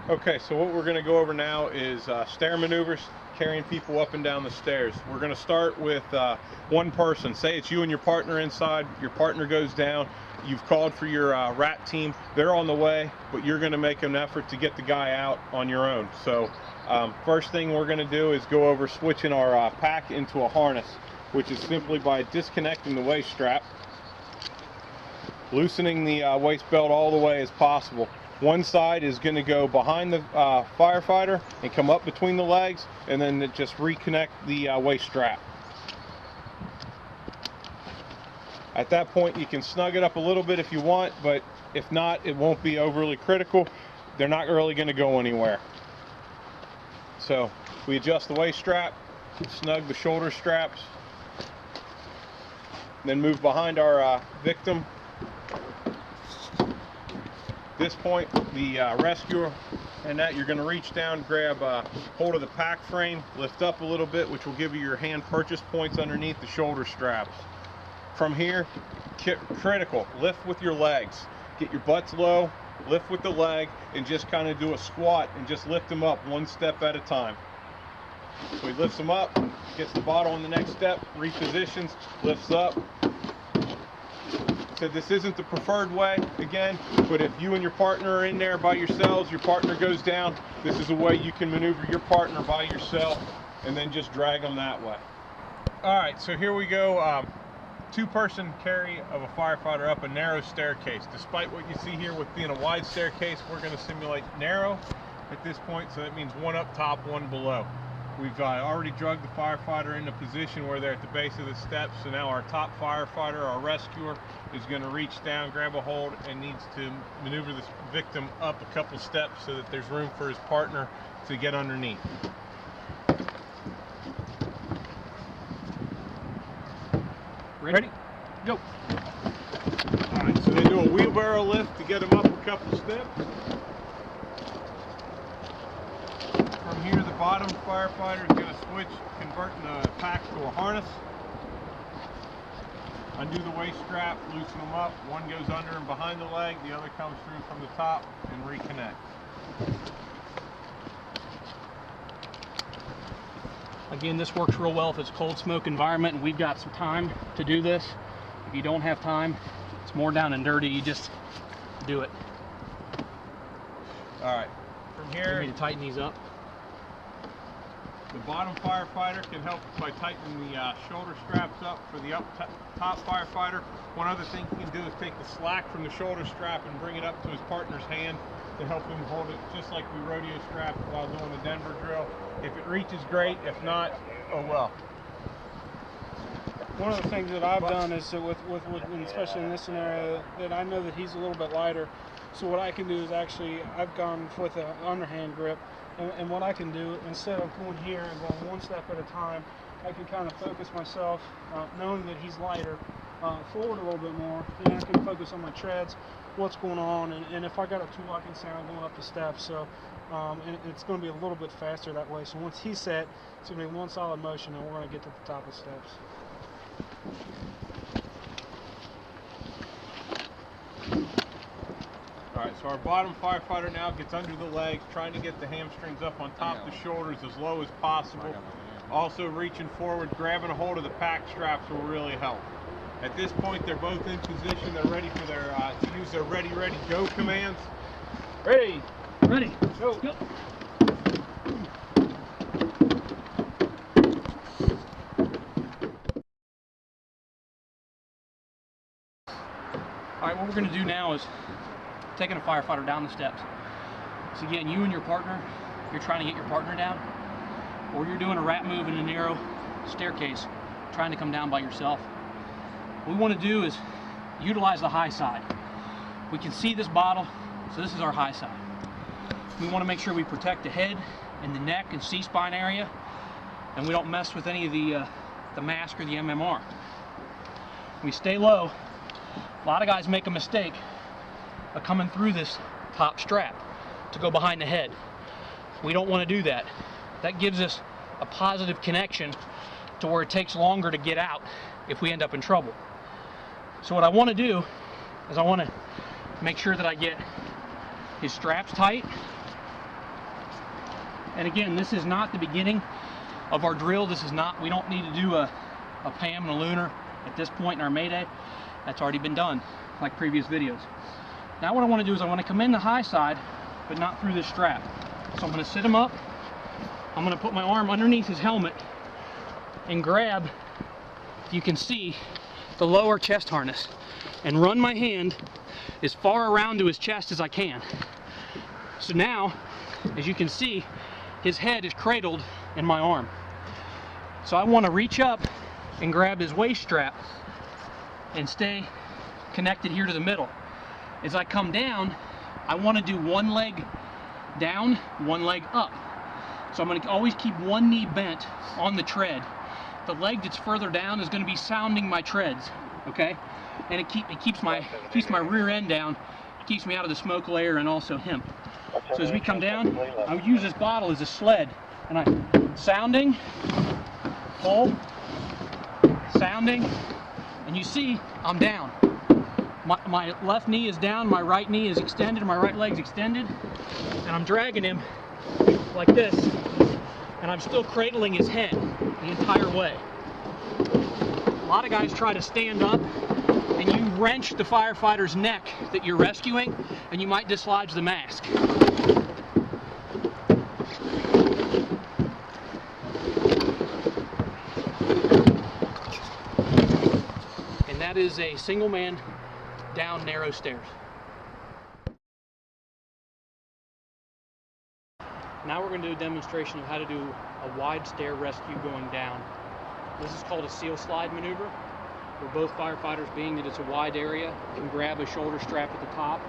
Okay, so what we're going to go over now is stair maneuvers, carrying people up and down the stairs. We're going to start with one person. Say it's you and your partner inside. Your partner goes down. You've called for your rat team. They're on the way, but you're going to make an effort to get the guy out on your own. So first thing we're going to do is go over switching our pack into a harness, which is simply by disconnecting the waist strap, loosening the waist belt all the way as possible. One side is going to go behind the firefighter and come up between the legs, and then just reconnect the waist strap. At that point, you can snug it up a little bit if you want, but if not, it won't be overly critical. They're not really going to go anywhere. So we adjust the waist strap, snug the shoulder straps, then move behind our victim. At this point, the rescuer and that, you're going to reach down, grab hold of the pack frame, lift up a little bit, which will give you your hand purchase points underneath the shoulder straps. From here, critical, lift with your legs. Get your butts low, lift with the leg, and just kind of do a squat and just lift them up one step at a time. So he lifts them up, gets the bottle on the next step, repositions, lifts up. So this isn't the preferred way, again, but if you and your partner are in there by yourselves, your partner goes down, this is a way you can maneuver your partner by yourself and then just drag them that way. All right, so here we go. Two-person carry of a firefighter up a narrow staircase. Despite what you see here with being a wide staircase, we're going to simulate narrow at this point, so that means one up top, one below. We've already drugged the firefighter into position where they're at the base of the steps, so now our top firefighter, our rescuer, is going to reach down, grab a hold, and needs to maneuver this victim up a couple steps so that there's room for his partner to get underneath. Ready? Go. All right, so they do a wheelbarrow lift to get him up a couple steps. From here, the bottom firefighter is going to switch, converting the pack to a harness. Undo the waist strap, loosen them up. One goes under and behind the leg, the other comes through from the top, and reconnect. Again, this works real well if it's a cold smoke environment and we've got some time to do this. If you don't have time, it's more down and dirty, you just do it. All right, from here, you need to tighten these up. The bottom firefighter can help by tightening the shoulder straps up for the top firefighter. One other thing he can do is take the slack from the shoulder strap and bring it up to his partner's hand to help him hold it, just like we rodeo strapped while doing the Denver drill. If it reaches, great. If not, oh well. One of the things that I've done is especially in this scenario, that I know that he's a little bit lighter. So what I can do is actually, I've gone with an underhand grip. And what I can do, instead of going here and going one step at a time, I can kind of focus myself, knowing that he's lighter, forward a little bit more, and I can focus on my treads, what's going on, and if I got a tool, I can say I'm going up the steps. So and it's going to be a little bit faster that way. So once he's set, it's going to be one solid motion, and we're going to get to the top of the steps. All right, so our bottom firefighter now gets under the legs, trying to get the hamstrings up on top of the shoulders as low as possible. Also reaching forward, grabbing a hold of the pack straps will really help. At this point, they're both in position. They're ready for their to use their ready, go commands. Ready, go. Go. All right, what we're going to do now is taking a firefighter down the steps. So again, you and your partner, you're trying to get your partner down, or you're doing a rat move in a narrow staircase, trying to come down by yourself. What we want to do is utilize the high side. We can see this bottle, so this is our high side. We want to make sure we protect the head and the neck and C-spine area, and we don't mess with any of the mask or the MMR. We stay low. A lot of guys make a mistake of coming through this top strap to go behind the head. We don't want to do that. That gives us a positive connection to where it takes longer to get out if we end up in trouble. So what I want to do is I want to make sure that I get his straps tight And again, this is not the beginning of our drill. This is not, we don't need to do a PAM and a lunar at this point in our Mayday. That's already been done, like previous videos. Now what I want to do is I want to come in the high side, but not through this strap. So I'm going to sit him up. I'm going to put my arm underneath his helmet and grab, you can see, the lower chest harness, and run my hand as far around to his chest as I can. So now, as you can see, his head is cradled in my arm. So I want to reach up and grab his waist strap and stay connected here to the middle. As I come down, I want to do one leg down, one leg up. So I'm going to always keep one knee bent on the tread. The leg that's further down is going to be sounding my treads, okay? And it keeps my rear end down, it keeps me out of the smoke layer and also him. So as we come down, I would use this bottle as a sled, and I'm sounding, pull, sounding, and you see I'm down. My left knee is down, my right knee is extended, my right leg's extended, and I'm dragging him like this, and I'm still cradling his head the entire way. A lot of guys try to stand up, and you wrench the firefighter's neck that you're rescuing, and you might dislodge the mask. And that is a single man down narrow stairs. Now we're going to do a demonstration of how to do a wide stair rescue going down. This is called a seal slide maneuver, where both firefighters, being that it's a wide area, can grab a shoulder strap at the top.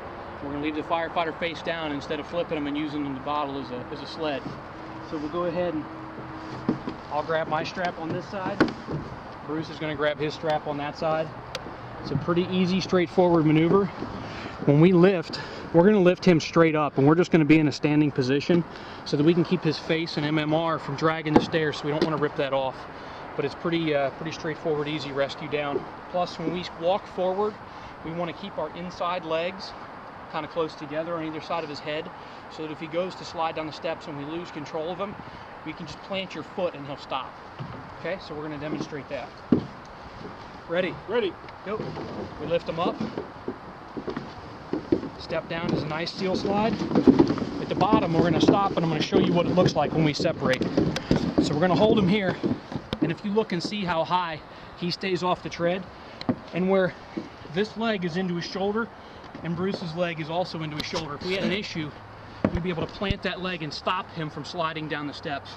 We're going to leave the firefighter face down instead of flipping them and using the bottle as a sled. So we'll go ahead and I'll grab my strap on this side. Bruce is going to grab his strap on that side. It's a pretty easy, straightforward maneuver. When we lift, we're going to lift him straight up, and we're just going to be in a standing position so that we can keep his face and MMR from dragging the stairs, so we don't want to rip that off. But it's pretty straightforward, easy rescue down. Plus, when we walk forward, we want to keep our inside legs kind of close together on either side of his head, so that if he goes to slide down the steps and we lose control of him, we can just plant your foot and he'll stop. Okay, so we're going to demonstrate that. Ready? Ready. Go. We lift him up. Step down is a nice seal slide. At the bottom, we're going to stop, and I'm going to show you what it looks like when we separate. So we're going to hold him here, and if you look and see how high he stays off the tread, and where this leg is into his shoulder, and Bruce's leg is also into his shoulder. If we had an issue, we'd be able to plant that leg and stop him from sliding down the steps.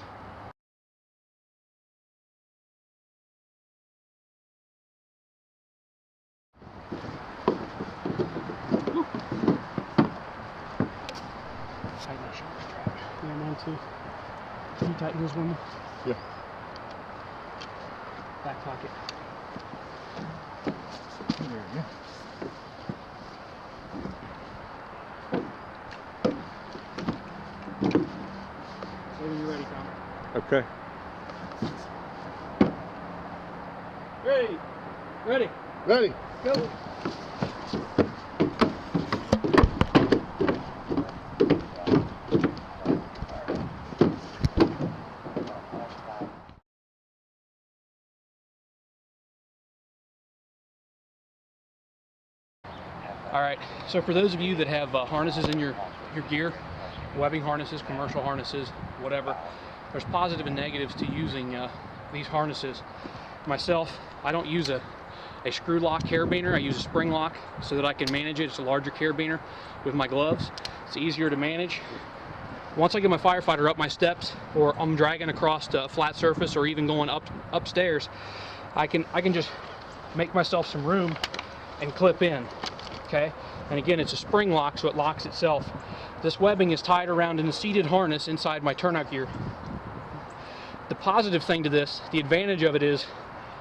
Tighten that shoulder strap. Yeah, mine too. Can you tighten this one? Yeah. Back pocket. There you go. Say when you're ready, Tom. Okay. Ready. Ready. Ready. Go. All right, so for those of you that have harnesses in your gear, webbing harnesses, commercial harnesses, whatever, there's positive and negatives to using these harnesses. Myself, I don't use a screw lock carabiner. I use a spring lock so that I can manage it. It's a larger carabiner with my gloves. It's easier to manage. Once I get my firefighter up my steps, or I'm dragging across a flat surface, or even going upstairs, I can just make myself some room and clip in. Okay, and again, it's a spring lock, so it locks itself. This webbing is tied around in a seated harness inside my turnout gear. The positive thing to this, the advantage of it is,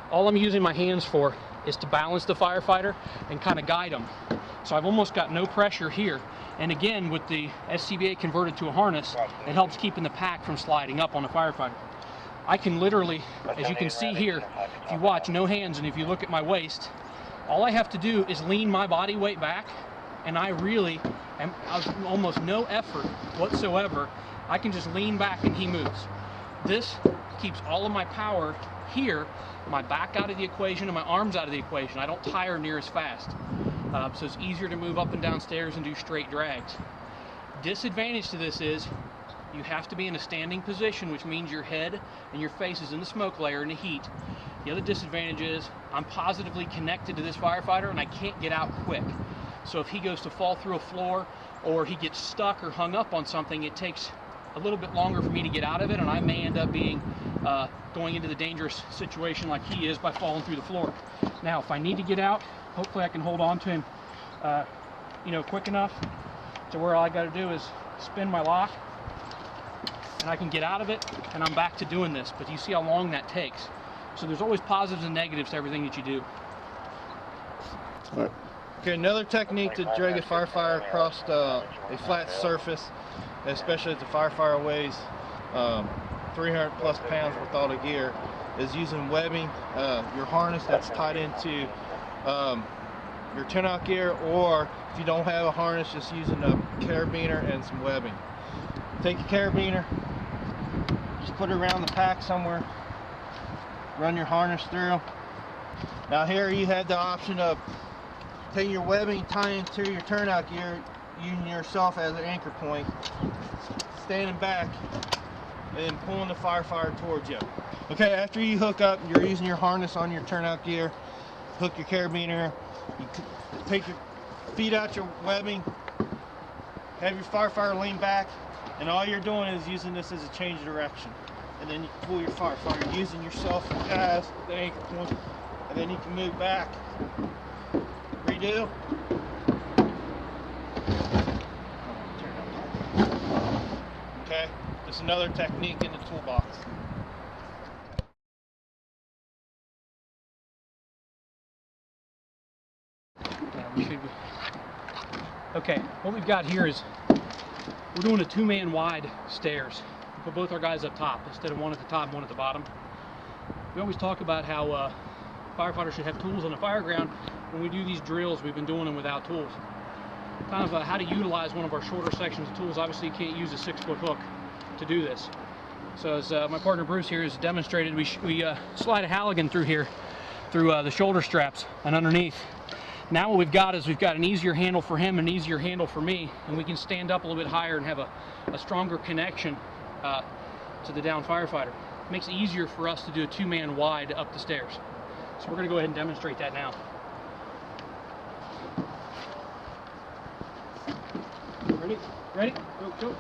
all I'm using my hands for is to balance the firefighter and kind of guide them. So I've almost got no pressure here. And again, with the SCBA converted to a harness, it helps keeping the pack from sliding up on the firefighter. I can literally, as you can see here, if you watch, no hands, and if you look at my waist, all I have to do is lean my body weight back, and I really am almost no effort whatsoever. I can just lean back and he moves. This keeps all of my power here, my back out of the equation and my arms out of the equation. I don't tire near as fast. So it's easier to move up and down stairs and do straight drags. Disadvantage to this is you have to be in a standing position, which means your head and your face is in the smoke layer in the heat. The other disadvantage is I'm positively connected to this firefighter and I can't get out quick. So if he goes to fall through a floor or he gets stuck or hung up on something, it takes a little bit longer for me to get out of it, and I may end up being going into the dangerous situation like he is by falling through the floor. Now, if I need to get out, hopefully I can hold on to him, quick enough to where all I got to do is spin my lock, and I can get out of it, and I'm back to doing this. But you see how long that takes. So there's always positives and negatives to everything that you do. All right. Okay, another technique to drag a firefighter across a flat surface, especially if the firefighter weighs 300 plus pounds with all the gear, is using webbing. Your harness that's tied into your turnout gear, or if you don't have a harness, just using a carabiner and some webbing. Take your carabiner, just put it around the pack somewhere, run your harness through. Now here you have the option of taking your webbing, tying to your turnout gear, using yourself as an anchor point, standing back, and pulling the firefighter towards you. Okay, after you hook up, you're using your harness on your turnout gear, hook your carabiner, you take your feet out your webbing, have your firefighter lean back, and all you're doing is using this as a change of direction. And then you pull your firefighter, using yourself as the anchor point, and then you can move back. Redo. Okay, just another technique in the toolbox. Okay, what we've got here is we're doing a two-man wide stairs. We put both our guys up top instead of one at the top and one at the bottom. We always talk about how firefighters should have tools on the fire ground. When we do these drills, we've been doing them without tools. Kind of how to utilize one of our shorter sections of tools. Obviously, you can't use a 6-foot hook to do this. So as my partner Bruce here has demonstrated, we slide a Halligan through here, through the shoulder straps and underneath. Now what we've got is we've got an easier handle for him, an easier handle for me, and we can stand up a little bit higher and have a stronger connection to the down firefighter. It makes it easier for us to do a two-man wide up the stairs. So we're going to go ahead and demonstrate that now. Ready? Ready? Go, go.